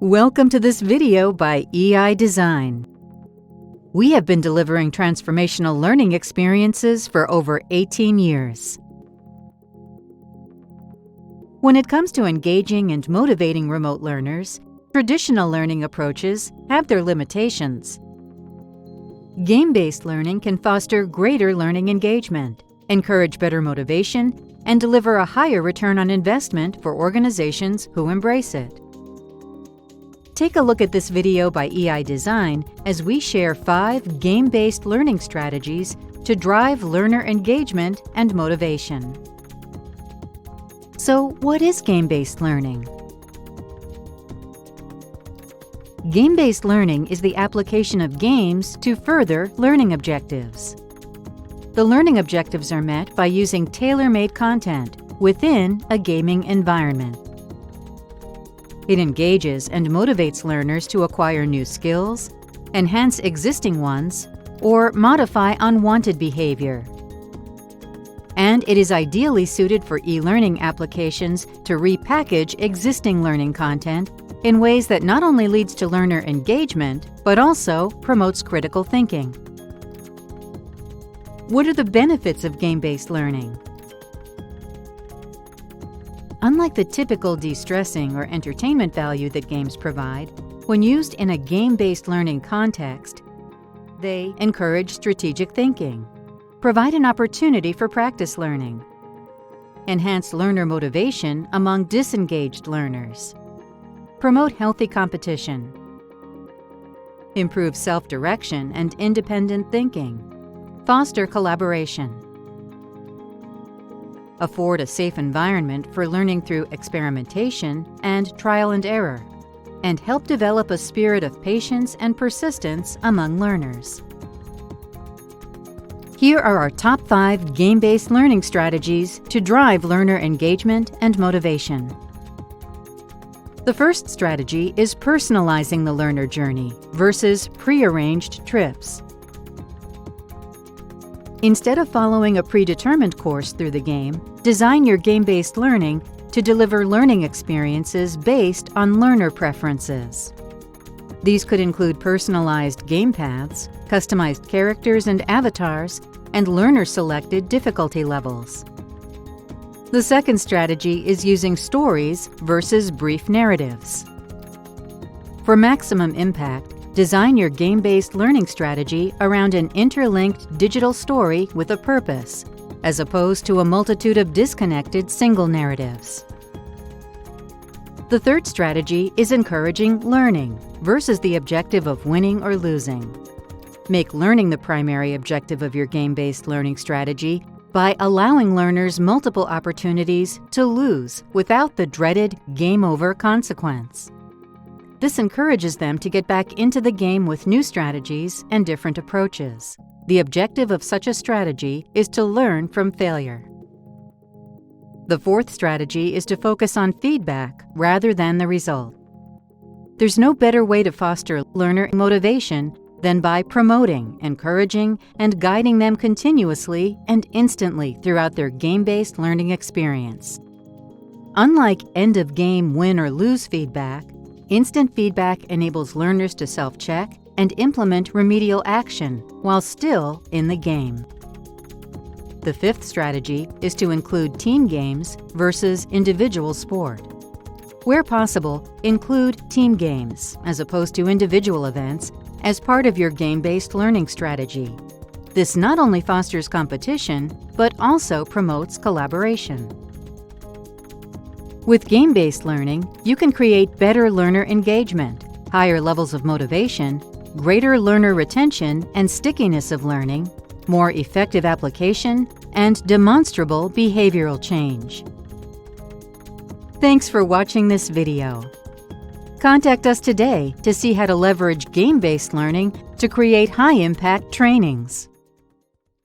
Welcome to this video by EI Design. We have been delivering transformational learning experiences for over 18 years. When it comes to engaging and motivating remote learners, traditional learning approaches have their limitations. Game-based learning can foster greater learning engagement, encourage better motivation, and deliver a higher return on investment for organizations who embrace it. Take a look at this video by EI Design as we share 5 game-based learning strategies to drive learner engagement and motivation. So, what is game-based learning? Game-based learning is the application of games to further learning objectives. The learning objectives are met by using tailor-made content within a gaming environment. It engages and motivates learners to acquire new skills, enhance existing ones, or modify unwanted behavior. And it is ideally suited for e-learning applications to repackage existing learning content in ways that not only leads to learner engagement, but also promotes critical thinking. What are the benefits of game-based learning? Unlike the typical de-stressing or entertainment value that games provide, when used in a game-based learning context, they encourage strategic thinking, provide an opportunity for practice learning, enhance learner motivation among disengaged learners, promote healthy competition, improve self-direction and independent thinking, foster collaboration, afford a safe environment for learning through experimentation and trial and error, and help develop a spirit of patience and persistence among learners. Here are our top 5 game-based learning strategies to drive learner engagement and motivation. The first strategy is personalizing the learner journey versus prearranged trips. Instead of following a predetermined course through the game, design your game-based learning to deliver learning experiences based on learner preferences. These could include personalized game paths, customized characters and avatars, and learner-selected difficulty levels. The second strategy is using stories versus brief narratives. For maximum impact, design your game-based learning strategy around an interlinked digital story with a purpose, as opposed to a multitude of disconnected single narratives. The third strategy is encouraging learning versus the objective of winning or losing. Make learning the primary objective of your game-based learning strategy by allowing learners multiple opportunities to lose without the dreaded game over consequence. This encourages them to get back into the game with new strategies and different approaches. The objective of such a strategy is to learn from failure. The fourth strategy is to focus on feedback rather than the result. There's no better way to foster learner motivation than by promoting, encouraging, and guiding them continuously and instantly throughout their game-based learning experience. Unlike end-of-game win or lose feedback, instant feedback enables learners to self-check and implement remedial action while still in the game. The fifth strategy is to include team games versus individual sport. Where possible, include team games as opposed to individual events as part of your game-based learning strategy. This not only fosters competition, but also promotes collaboration. With game-based learning, you can create better learner engagement, higher levels of motivation, greater learner retention and stickiness of learning, more effective application, and demonstrable behavioral change. Thanks for watching this video. Contact us today to see how to leverage game-based learning to create high-impact trainings.